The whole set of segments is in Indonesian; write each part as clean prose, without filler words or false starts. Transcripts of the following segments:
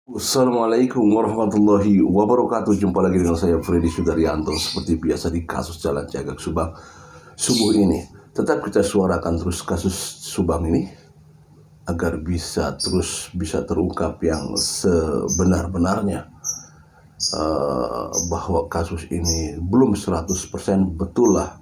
Assalamualaikum warahmatullahi wabarakatuh. Jumpa lagi dengan saya Freddy Sudaryanto. Seperti biasa di kasus Jalan Cagak Subang subuh ini. Tetap kita suarakan terus kasus Subang ini agar bisa terungkap yang sebenar-benarnya. Bahwa kasus ini belum 100% betul lah,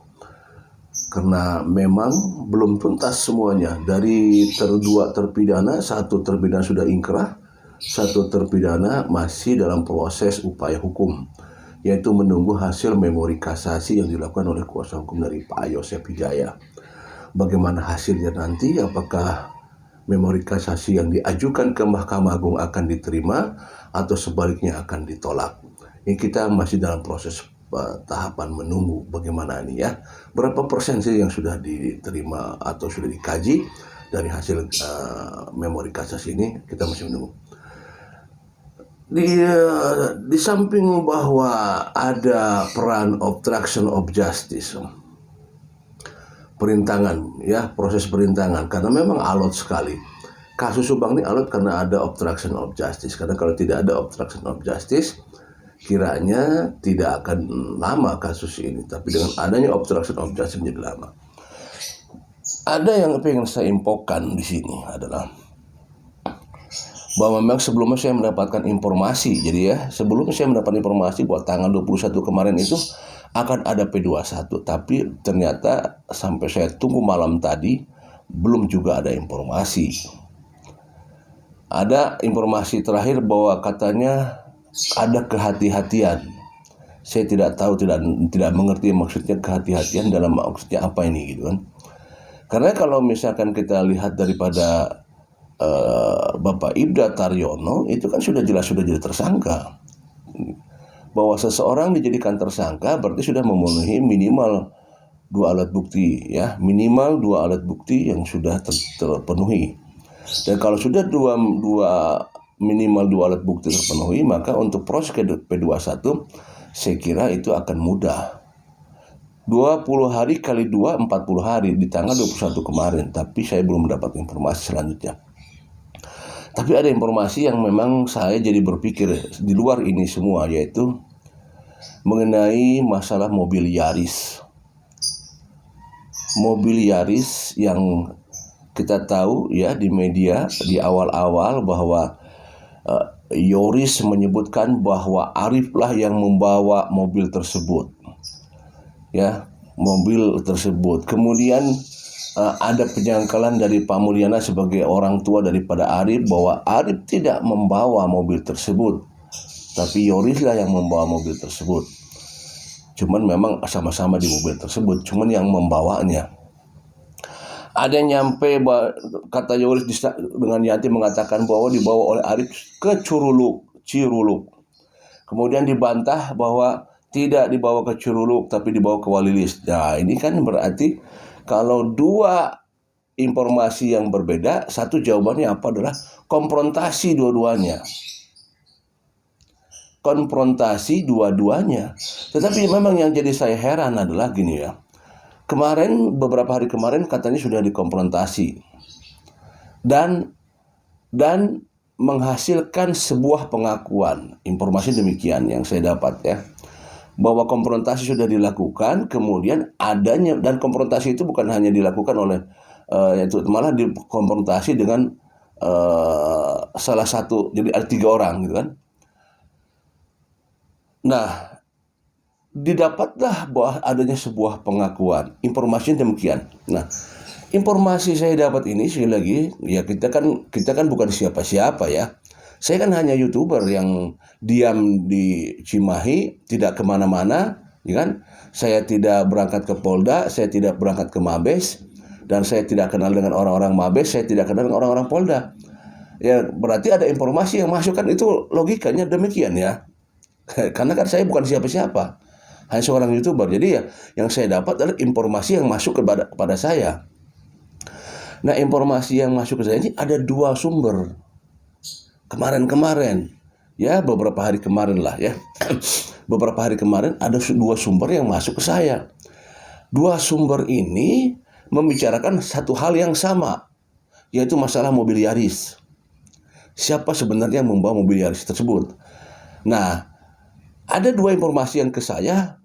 karena memang belum tuntas semuanya. Dari dua terpidana, satu terpidana sudah ingkrah, satu terpidana masih dalam proses upaya hukum, yaitu menunggu hasil memori kasasi yang dilakukan oleh kuasa hukum dari Pak Yosef Hidayah. Bagaimana hasilnya nanti, apakah memori kasasi yang diajukan ke Mahkamah Agung akan diterima atau sebaliknya akan ditolak. Ini kita masih dalam proses tahapan menunggu bagaimana ini ya. Berapa persen sih yang sudah diterima atau sudah dikaji dari hasil memori kasasi ini, kita masih menunggu. Di samping bahwa ada peran obstruction of justice, perintangan ya, proses perintangan, karena memang alot sekali. Kasus Subang ini alot karena ada obstruction of justice. Karena kalau tidak ada obstruction of justice, kiranya tidak akan lama kasus ini. Tapi dengan adanya obstruction of justice menjadi lama. Ada yang ingin saya infokan di sini adalah bahwa memang sebelumnya saya mendapatkan informasi. Jadi ya, sebelumnya saya mendapat informasi bahwa tanggal 21 kemarin itu akan ada P21. Tapi ternyata sampai saya tunggu malam tadi, belum juga ada informasi. Ada informasi terakhir bahwa katanya ada kehati-hatian. Saya tidak tahu, tidak mengerti maksudnya kehati-hatian, dalam maksudnya apa ini gitu kan. Karena kalau misalkan kita lihat daripada Bapak Ibda Taryono, itu kan sudah jadi tersangka. Bahwa seseorang dijadikan tersangka berarti sudah memenuhi minimal 2 alat bukti ya, minimal 2 alat bukti yang sudah terpenuhi. Dan kalau sudah minimal 2 alat bukti terpenuhi, maka untuk proses P21 saya kira itu akan mudah. 20 hari kali 2, 40 hari di tanggal 21 kemarin. Tapi saya belum mendapat informasi selanjutnya. Tapi ada informasi yang memang saya jadi berpikir di luar ini semua, yaitu mengenai masalah mobil Yaris. Mobil Yaris yang kita tahu ya di media di awal-awal bahwa Yoris menyebutkan bahwa Ariflah yang membawa mobil tersebut. Ya, mobil tersebut. Kemudian ada penyangkalan dari Pak Mulyana sebagai orang tua daripada Arif bahwa Arif tidak membawa mobil tersebut, tapi Yorislah yang membawa mobil tersebut. Cuman memang sama-sama di mobil tersebut, cuman yang membawanya. Ada yang nyampe, kata Yoris dengan Yanti mengatakan bahwa dibawa oleh Arif ke Ciruluk. Kemudian dibantah bahwa tidak dibawa ke Ciruluk, tapi dibawa ke Walilis. Nah, ini kan berarti kalau dua informasi yang berbeda, satu jawabannya apa adalah konfrontasi dua-duanya. Konfrontasi dua-duanya. Tetapi memang yang jadi saya heran adalah gini ya. Kemarin, beberapa hari kemarin katanya sudah dikonfrontasi. Dan menghasilkan sebuah pengakuan. Informasi demikian yang saya dapat ya. Bahwa konfrontasi sudah dilakukan, kemudian adanya, dan konfrontasi itu bukan hanya dilakukan oleh itu malah dikonfrontasi dengan salah satu, jadi ada 3 orang gitu kan. Nah, didapatlah bahwa adanya sebuah pengakuan. Informasinya demikian. Nah, informasi saya dapat ini sekali lagi ya, kita kan bukan siapa-siapa ya. Saya kan hanya YouTuber yang diam di Cimahi, tidak kemana-mana, ya kan? Saya tidak berangkat ke Polda, saya tidak berangkat ke Mabes, dan saya tidak kenal dengan orang-orang Mabes, saya tidak kenal dengan orang-orang Polda. Ya berarti ada informasi yang masuk, kan itu logikanya demikian ya. Karena kan saya bukan siapa-siapa, hanya seorang YouTuber. Jadi ya yang saya dapat adalah informasi yang masuk kepada saya. Nah, informasi yang masuk ke saya ini ada 2 sumber. Kemarin ya, beberapa hari kemarin lah ya. Beberapa hari kemarin ada 2 sumber yang masuk ke saya. 2 sumber ini membicarakan satu hal yang sama, yaitu masalah mobil Yaris. siapa sebenarnya yang membawa mobil Yaris tersebut. Nah, ada dua informasi yang ke saya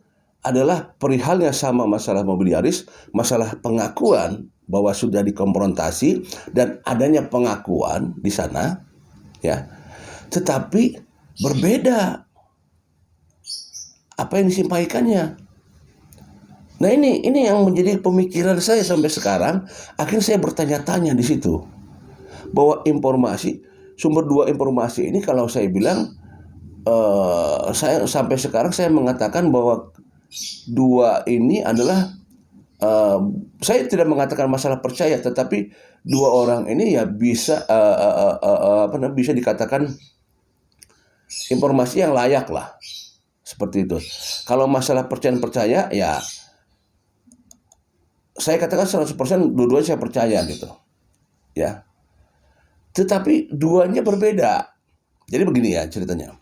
adalah perihalnya sama masalah mobil Yaris, masalah pengakuan bahwa sudah dikonfrontasi dan adanya pengakuan di sana, ya. Tetapi berbeda apa yang disampaikannya. Nah, ini yang menjadi pemikiran saya sampai sekarang. Akhirnya saya bertanya-tanya di situ bahwa sumber dua informasi ini, kalau saya bilang, saya sampai sekarang saya mengatakan bahwa dua ini adalah, saya tidak mengatakan masalah percaya, tetapi dua orang ini ya bisa bisa dikatakan informasi yang layak lah, seperti itu. Kalau masalah percaya ya saya katakan 100% dua-duanya saya percaya gitu, ya. Tetapi duanya berbeda. Jadi begini ya ceritanya.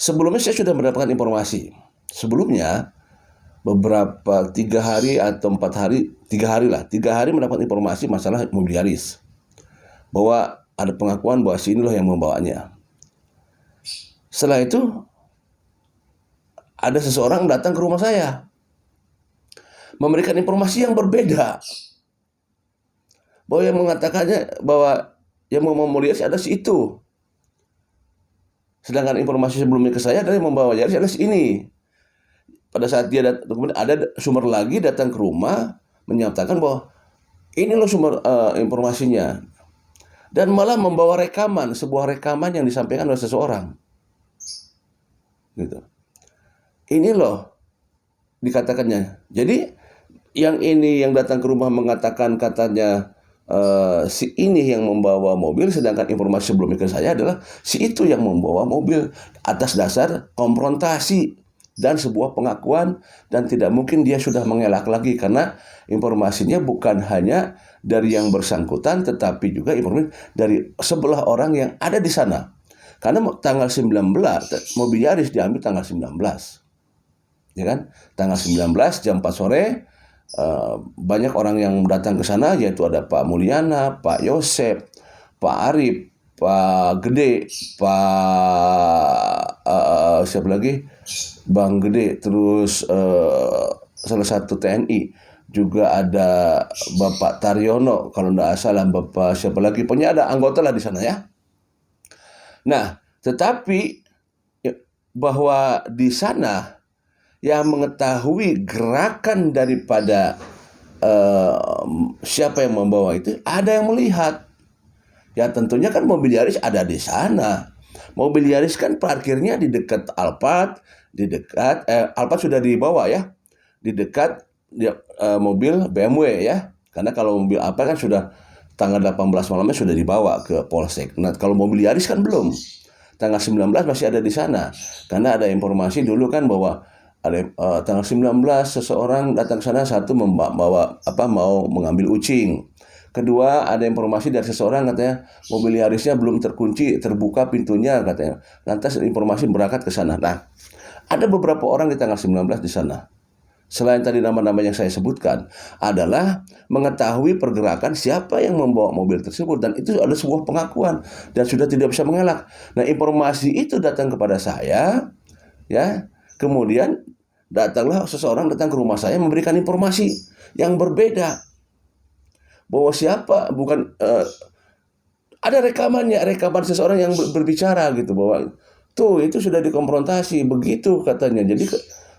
Sebelumnya saya sudah mendapatkan informasi. Sebelumnya beberapa 3 hari atau 4 hari, 3 hari mendapat informasi masalah mobil Yaris. Bahwa ada pengakuan bahwa si inilah yang membawanya. Setelah itu ada seseorang datang ke rumah saya memberikan informasi yang berbeda. Bahwa yang mengatakannya bahwa yang membawa Yaris adalah si itu. Sedangkan informasi sebelumnya ke saya adalah yang membawa Yaris adalah si ini. Pada saat dia kemudian ada sumber lagi datang ke rumah menyatakan bahwa ini loh sumber informasinya. Dan malah membawa sebuah rekaman yang disampaikan oleh seseorang. Gitu. Ini loh dikatakannya. Jadi yang datang ke rumah mengatakan katanya si ini yang membawa mobil, sedangkan informasi sebelumnya ke saya adalah si itu yang membawa mobil atas dasar konfrontasi dan sebuah pengakuan, dan tidak mungkin dia sudah mengelak lagi karena informasinya bukan hanya dari yang bersangkutan tetapi juga informasi dari sebelah orang yang ada di sana. Karena tanggal 19 mobil Yaris diambil tanggal 19. Ya kan? Tanggal 19 jam 4 sore banyak orang yang datang ke sana, yaitu ada Pak Mulyana, Pak Yosep, Pak Arif, Pak Gede, Pak siapa lagi? Bang Gede, terus salah satu TNI, juga ada Bapak Taryono, kalau tidak salah Bapak siapa lagi, pokoknya ada anggota lah di sana ya. Nah, tetapi bahwa di sana yang mengetahui gerakan daripada siapa yang membawa itu, ada yang melihat. Ya tentunya kan mobil Yaris ada di sana. Mobil Yaris kan parkirnya di dekat Alphard, Alphard sudah dibawa ya, di dekat mobil BMW ya. Karena kalau mobil Alphard kan sudah tanggal 18 malamnya sudah dibawa ke Polsek. Nah, kalau mobil Yaris kan belum. Tanggal 19 masih ada di sana. Karena ada informasi dulu kan bahwa ada tanggal 19 seseorang datang ke sana, satu membawa mau mengambil ucing. Kedua, ada informasi dari seseorang katanya mobil Yarisnya belum terbuka pintunya katanya. Lantas informasi berangkat ke sana. Nah, ada beberapa orang di tanggal 19 di sana. Selain tadi nama-nama yang saya sebutkan, adalah mengetahui pergerakan siapa yang membawa mobil tersebut, dan itu ada sebuah pengakuan dan sudah tidak bisa mengelak. Nah, informasi itu datang kepada saya, ya. Kemudian datang ke rumah saya memberikan informasi yang berbeda. Bahwa siapa bukan ada rekaman seseorang yang berbicara gitu, bahwa tuh itu sudah dikonfrontasi begitu katanya. Jadi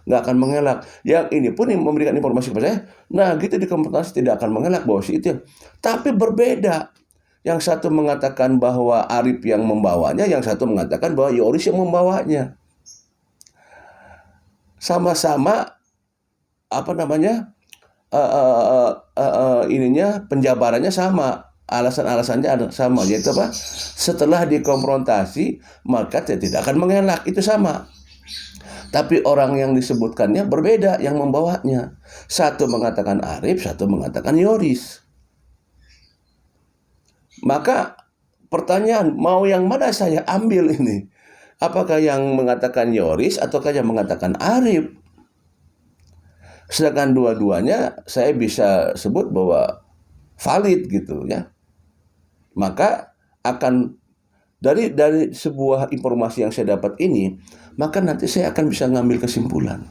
nggak akan mengelak. Yang ini pun yang memberikan informasi kepada saya, nah gitu dikonfrontasi tidak akan mengelak bahwa si itu. Tapi berbeda. Yang satu mengatakan bahwa Arif yang membawanya, yang satu mengatakan bahwa Yoris yang membawanya. Sama-sama penjabarannya sama, alasan-alasannya sama, yaitu apa? Setelah dikonfrontasi maka tidak akan mengelak, itu sama. Tapi orang yang disebutkannya berbeda yang membawanya. Satu mengatakan Arif, satu mengatakan Yoris. Maka pertanyaan, mau yang mana saya ambil ini? Apakah yang mengatakan Yoris ataukah yang mengatakan Arif? Sedangkan dua-duanya saya bisa sebut bahwa valid gitu ya. Maka akan dari sebuah informasi yang saya dapat ini, maka nanti saya akan bisa ngambil kesimpulan.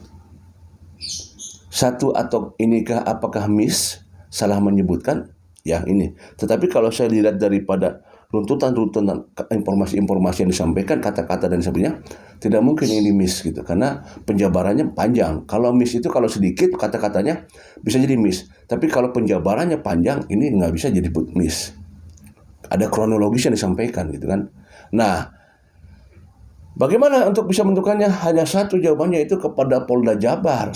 Satu, atau inikah apakah miss, salah menyebutkan, ya ini. Tetapi kalau saya lihat daripada runtutan informasi-informasi yang disampaikan, kata-kata dan sebagainya, tidak mungkin ini miss gitu, karena penjabarannya panjang. Kalau miss itu kalau sedikit kata-katanya bisa jadi miss, tapi kalau penjabarannya panjang, ini nggak bisa jadi miss. Ada kronologis yang disampaikan gitu kan. Nah, bagaimana untuk bisa menentukannya? Hanya satu jawabannya, itu kepada Polda Jabar.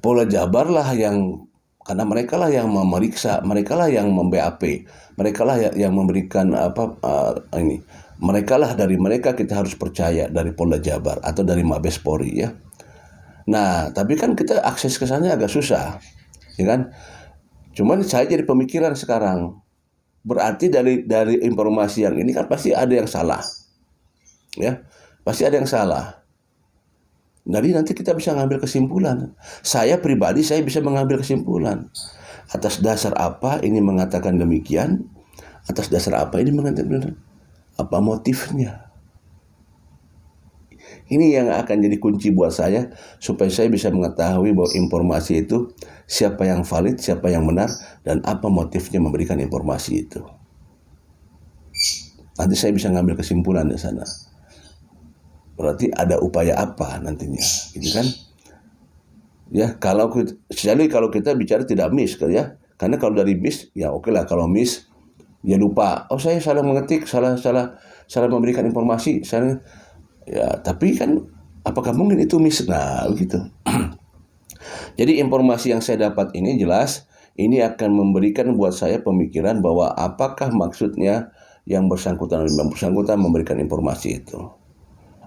Polda Jabar lah yang, karena mereka lah yang memeriksa, mereka lah yang mem-BAP, mereka lah yang memberikan mereka lah, dari mereka kita harus percaya, dari Polda Jabar atau dari Mabes Polri ya. Nah, tapi kan kita akses ke sana agak susah, ya kan? Cuman saya jadi pemikiran sekarang, berarti dari informasi yang ini kan pasti ada yang salah, ya, pasti ada yang salah. Jadi nanti kita bisa mengambil kesimpulan. Saya pribadi, saya bisa mengambil kesimpulan. Atas dasar apa ini mengatakan demikian? Atas dasar apa ini mengatakan demikian? Apa motifnya? Ini yang akan jadi kunci buat saya, supaya saya bisa mengetahui bahwa informasi itu siapa yang valid, siapa yang benar, dan apa motifnya memberikan informasi itu. Nanti saya bisa ngambil kesimpulan di sana. Berarti ada upaya apa nantinya, gitu kan? Ya, kalau kita bicara tidak miss, ya, karena kalau dari miss, ya oke lah. Kalau miss, ya lupa. Oh, saya salah mengetik, salah memberikan informasi, ya. Tapi kan, apakah mungkin itu miss? Nah, begitu. Jadi informasi yang saya dapat ini jelas, ini akan memberikan buat saya pemikiran bahwa apakah maksudnya yang bersangkutan memberikan informasi itu.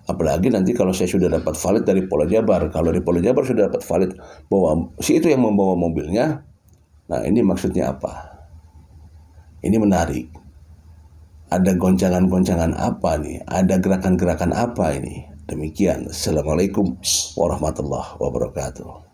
Apalagi nanti kalau saya sudah dapat valid dari Polda Jabar. Kalau di Polda Jabar sudah dapat valid bahwa si itu yang membawa mobilnya, nah ini maksudnya apa? Ini menarik. Ada goncangan-goncangan apa nih? Ada gerakan-gerakan apa ini? Demikian. Assalamualaikum warahmatullahi wabarakatuh.